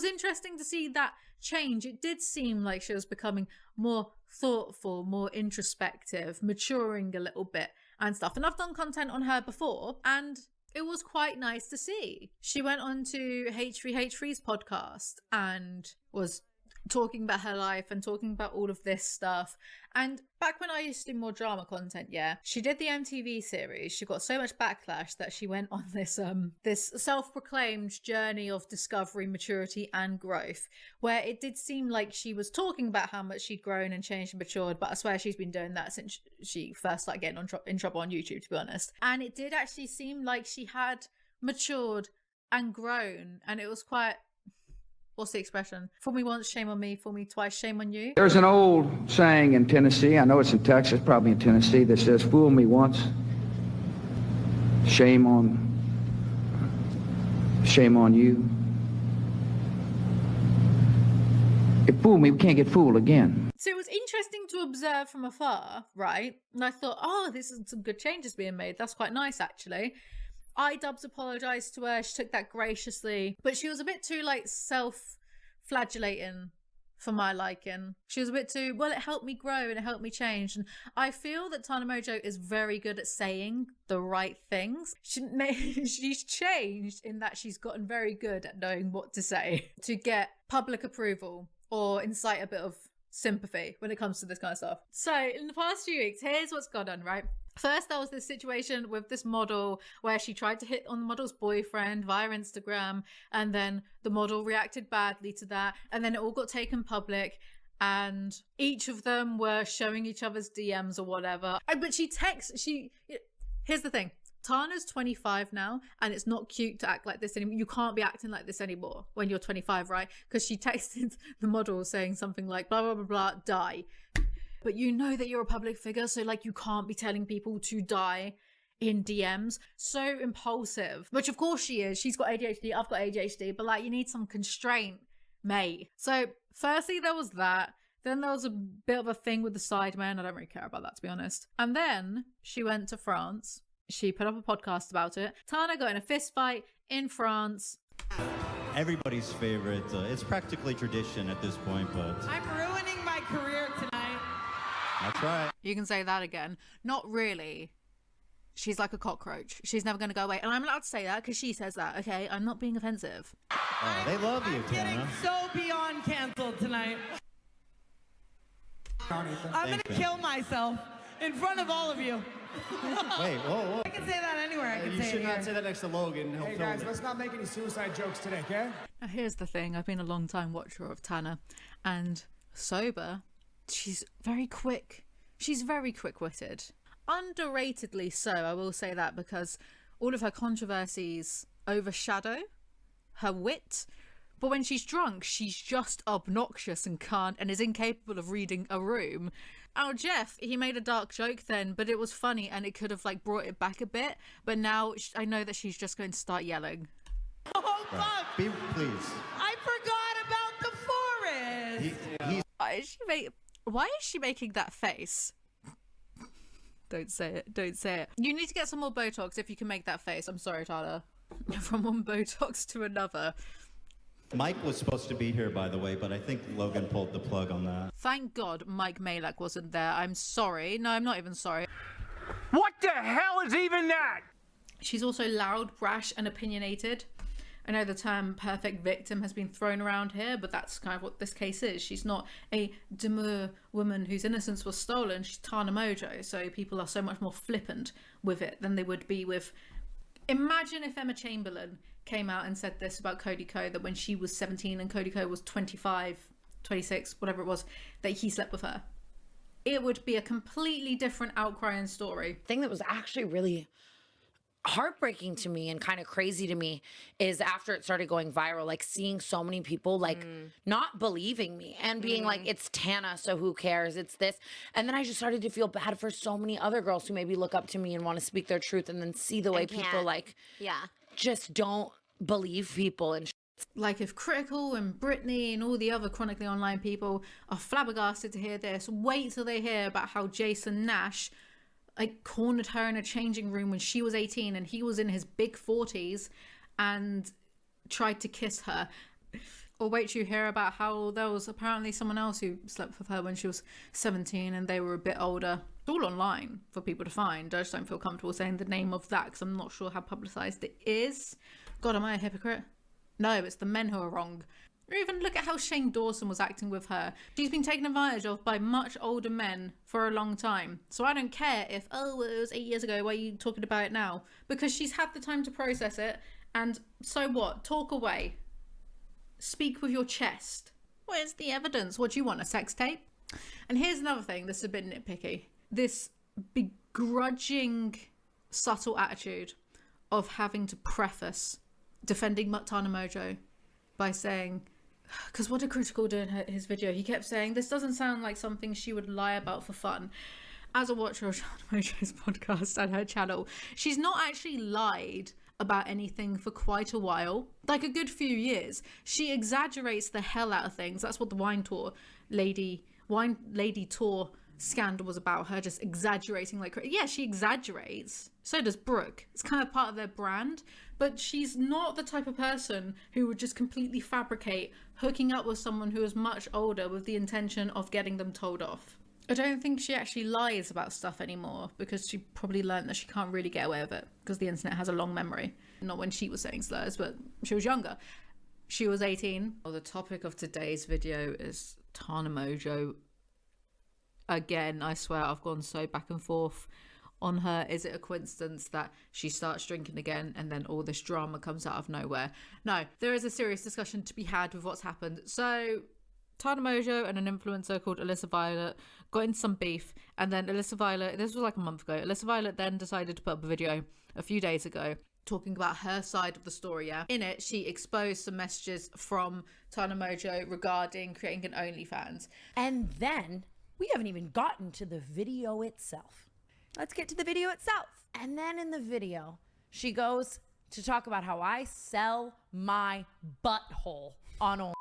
was interesting to see that change. It did seem like she was becoming more thoughtful, more introspective, maturing a little bit and stuff. And I've done content on her before, and it was quite nice to see. She went on to H3H3's podcast and was talking about her life and talking about all of this stuff. And back when I used to do more drama content, she did the MTV series. She got so much backlash that she went on this this self-proclaimed journey of discovery, maturity and growth, where it did seem like she was talking about how much she'd grown and changed and matured, but I swear she's been doing that since she first started getting in trouble on YouTube, to be honest. And it did actually seem like she had matured and grown, and it was quite, what's the expression? Fool me once, shame on me. Fool me twice, shame on you. There's an old saying in Tennessee, I know it's in Texas, probably in Tennessee, that says, fool me once, shame on you. If fool me, we can't get fooled again. So it was interesting to observe from afar, right? And I thought, oh, this is some good changes being made. That's quite nice, actually. iDubbbz apologised to her. She took that graciously, but she was a bit too like self-flagellating for my liking. She was a bit too, well, it helped me grow and it helped me change. And I feel that Tana Mongeau is very good at saying the right things. She's changed in that she's gotten very good at knowing what to say to get public approval or incite a bit of sympathy when it comes to this kind of stuff. So in the past few weeks, here's what's gone on, right? First, there was this situation with this model where she tried to hit on the model's boyfriend via Instagram, and then the model reacted badly to that, and then it all got taken public, and each of them were showing each other's DMs or whatever. But here's the thing. Tana's 25 now, and it's not cute to act like this anymore. You can't be acting like this anymore when you're 25, right? Because she texted the model saying something like, blah, blah, blah, blah, die. But you know that you're a public figure, so like you can't be telling people to die in DMs. So impulsive, which of course she is. She's got ADHD, I've got ADHD, but like you need some constraint, mate. So firstly, there was that. Then there was a bit of a thing with the Sidemen. I don't really care about that, to be honest. And then she went to France. She put up a podcast about it. Tana got in a fist fight in France. Everybody's favorite. It's practically tradition at this point, but I'm ruining my career tonight. That's right. You can say that again. Not really. She's like a cockroach. She's never going to go away. And I'm allowed to say that because she says that, okay? I'm not being offensive. Oh, they love you, I'm Tana. getting so beyond canceled tonight. I'm going to kill myself in front of all of you. Wait, whoa. I can say that anywhere. I can You say should it not here. say that next to Logan. He'll Hey film guys, it. let's not make any suicide jokes today, okay? Now, here's the thing. I've been a long time watcher of Tana, and sober, she's very quick. She's very quick-witted. Underratedly so, I will say that, because all of her controversies overshadow her wit. But when she's drunk, she's just obnoxious and can't, and is incapable of reading a room. Oh, Jeff, he made a dark joke then, but it was funny and it could have like brought it back a bit. But now I know that she's just going to start yelling. Oh, fuck. Please. I forgot about the forest. Why is she making that face? Don't say it. Don't say it. You need to get some more Botox if you can make that face. I'm sorry, Tana. From one Botox to another. Mike was supposed to be here, by the way, but I think Logan pulled the plug on that. Thank God Mike Malek wasn't there. I'm sorry. No, I'm not even sorry. What the hell is even that? She's also loud, brash, and opinionated. I know the term perfect victim has been thrown around here, but that's kind of what this case is. She's not a demure woman whose innocence was stolen. She's Tana Mongeau, so people are so much more flippant with it than they would be with... Imagine if Emma Chamberlain came out and said this about Cody Ko, that when she was 17 and Cody Ko was 25, 26, whatever it was, that he slept with her. It would be a completely different outcry and story. Thing that was actually really heartbreaking to me and kind of crazy to me is after it started going viral, like seeing so many people like not believing me and being like, it's Tana, so who cares? It's this. And then I just started to feel bad for so many other girls who maybe look up to me and want to speak their truth, and then see the way people like just don't believe people and like if Critical and Britney and all the other chronically online people are flabbergasted to hear this, wait till they hear about how Jason Nash like cornered her in a changing room when she was 18 and he was in his big 40s and tried to kiss her. Or wait till you hear about how there was apparently someone else who slept with her when she was 17 and they were a bit older. It's all online for people to find. I just don't feel comfortable saying the name of that because I'm not sure how publicised it is. God, am I a hypocrite? No, it's the men who are wrong. Or even look at how Shane Dawson was acting with her. She's been taken advantage of by much older men for a long time. So I don't care if, oh, it was 8 years ago, why are you talking about it now? Because she's had the time to process it. And so what? Talk away. Speak with your chest. Where's the evidence? What do you want, a sex tape? And here's another thing, this is a bit nitpicky. This begrudging, subtle attitude of having to preface defending Tana Mojo by saying, because what did Critical do in his video? He kept saying, this doesn't sound like something she would lie about for fun. As a watcher of Tana Mojo's podcast and her channel, she's not actually lied about anything for quite a while, like a good few years. She exaggerates the hell out of things. That's what the wine lady tour scandal was about, her just exaggerating like crazy. Yeah, she exaggerates. So does Brooke. It's kind of part of their brand, but she's not the type of person who would just completely fabricate hooking up with someone who is much older with the intention of getting them told off. I don't think she actually lies about stuff anymore because she probably learned that she can't really get away with it because the internet has a long memory. Not when she was saying slurs, but she was younger. She was 18. Well, the topic of today's video is Tana Mojo. Again, I swear I've gone so back and forth on her. Is it a coincidence that she starts drinking again and then all this drama comes out of nowhere? No, there is a serious discussion to be had with what's happened. So Tana Mojo and an influencer called Alyssa Violet got into some beef, and then Alyssa Violet, this was like a month ago, Alyssa Violet then decided to put up a video a few days ago talking about her side of the story. Yeah, in it she exposed some messages from Tana Mojo regarding creating an OnlyFans. And then we haven't even gotten to the video itself. Let's get to the video itself. And then in the video, she goes to talk about how I sell my butthole on OnlyFans.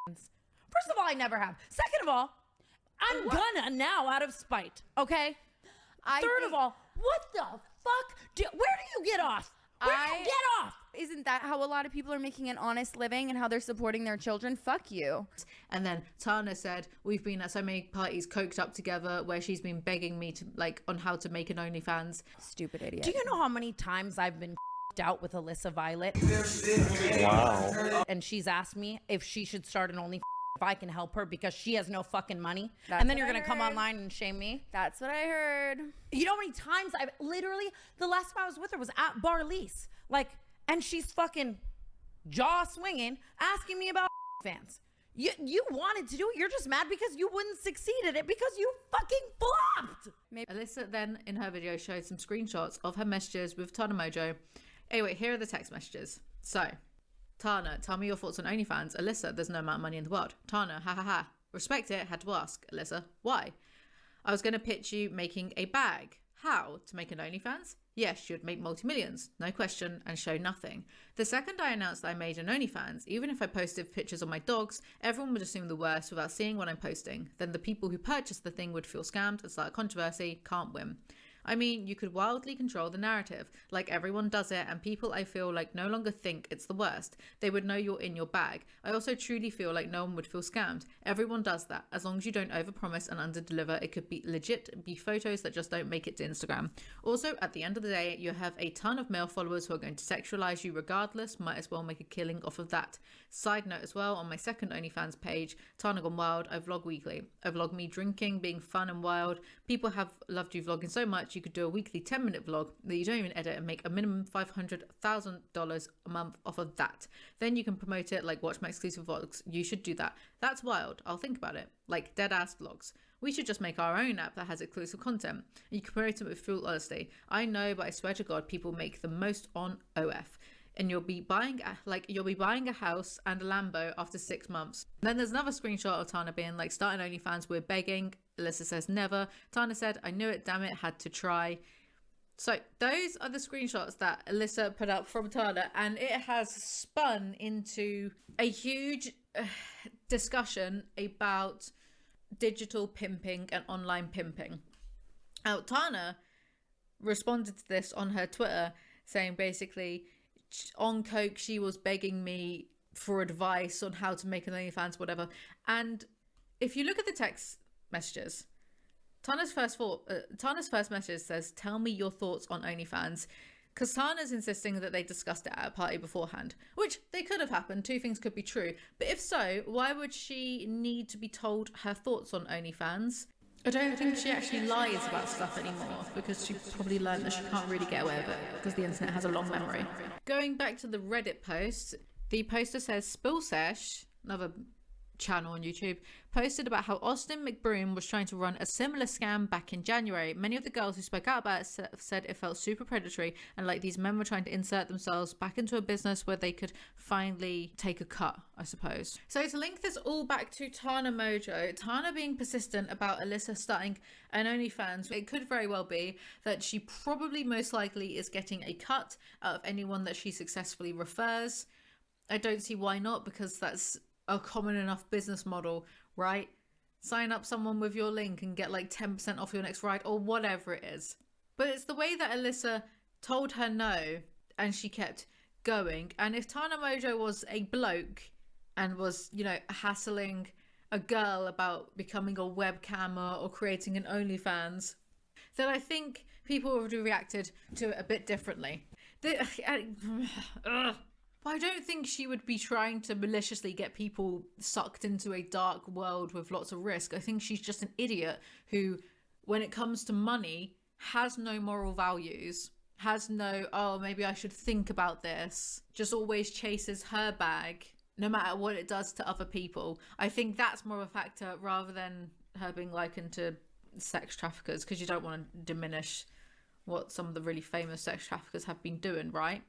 First of all, I never have. Second of all, I'm gonna now out of spite, okay? Third of all, what the fuck? Where do you get off? Where do you get off? Isn't that how a lot of people are making an honest living and how they're supporting their children? Fuck you. And then Tana said, we've been at so many parties coked up together where she's been begging me to, like, on how to make an OnlyFans. Stupid idiot. Do you know how many times I've been out with Alyssa Violet? Wow. And she's asked me if she should start an OnlyFans, if I can help her because she has no fucking money. That's and then what you're I going to come heard. online and shame me. That's what I heard. You know how many times I've literally, the last time I was with her was at Barlease. Like, and she's fucking jaw swinging, asking me about fans. You wanted to do it. You're just mad because you wouldn't succeed at it because you fucking flopped. Alyssa then in her video showed some screenshots of her messages with Tana Mojo. Anyway, here are the text messages. So, Tana, tell me your thoughts on OnlyFans. Alyssa, there's no amount of money in the world. Tana, ha ha ha. Respect it, had to ask. Alyssa, why? I was going to pitch you making a bag. How? To make an OnlyFans? Yes, you'd make multi-millions, no question, and show nothing. The second I announced that I made an OnlyFans, even if I posted pictures of my dogs, everyone would assume the worst without seeing what I'm posting. Then the people who purchased the thing would feel scammed and start a controversy, can't win. I mean, you could wildly control the narrative, like everyone does it, and people I feel like no longer think it's the worst. They would know you're in your bag. I also truly feel like no one would feel scammed. Everyone does that. As long as you don't overpromise and underdeliver, it could be legit, be photos that just don't make it to Instagram. Also, at the end of the day, you have a ton of male followers who are going to sexualize you regardless. Might as well make a killing off of that. Side note as well, on my second OnlyFans page, Tana Gone Wild, I vlog weekly. I vlog me drinking, being fun and wild. People have loved you vlogging so much, you could do a weekly 10-minute vlog that you don't even edit and make a minimum $500,000 a month off of that. Then you can promote it, like watch my exclusive vlogs. You should do that. That's wild. I'll think about it. Like dead ass vlogs. We should just make our own app that has exclusive content. You can promote it with full honesty. I know, but I swear to God, people make the most on OF. And you'll be buying a house and a Lambo after 6 months. Then there's another screenshot of Tana being like, starting OnlyFans, we're begging. Alyssa says never. Tana said, I knew it, damn it, had to try. So those are the screenshots that Alyssa put up from Tana, and it has spun into a huge discussion about digital pimping and online pimping. Now, Tana responded to this on her Twitter saying basically, on coke she was begging me for advice on how to make an OnlyFans, whatever. And if you look at the text messages, Tana's first message says, "Tell me your thoughts on OnlyFans." Because Tana's insisting that they discussed it at a party beforehand, which they could have happened. Two things could be true. But if so, why would she need to be told her thoughts on OnlyFans? I don't think she actually lies about stuff anymore, because she probably learned that she can't really get away with it because the internet has a long memory. Going back to the Reddit post, the poster says Spill Sesh, another channel on YouTube, posted about how Austin McBroom was trying to run a similar scam back in January. Many of the girls who spoke out about it said it felt super predatory and like these men were trying to insert themselves back into a business where they could finally take a cut, I suppose. So to link this all back to Tana Mojo, Tana being persistent about Alyssa starting an OnlyFans, it could very well be that she probably most likely is getting a cut out of anyone that she successfully refers. I don't see why not, because that's a common enough business model, right? Sign up someone with your link and get like 10% off your next ride or whatever it is. But it's the way that Alyssa told her no and she kept going. And if Tana Mojo was a bloke and was, you know, hassling a girl about becoming a webcammer or creating an OnlyFans, then I think people would have reacted to it a bit differently. I don't think she would be trying to maliciously get people sucked into a dark world with lots of risk. I think she's just an idiot who, when it comes to money, has no moral values, has no, oh, maybe I should think about this, just always chases her bag, no matter what it does to other people. I think that's more of a factor rather than her being likened to sex traffickers, because you don't want to diminish what some of the really famous sex traffickers have been doing, right?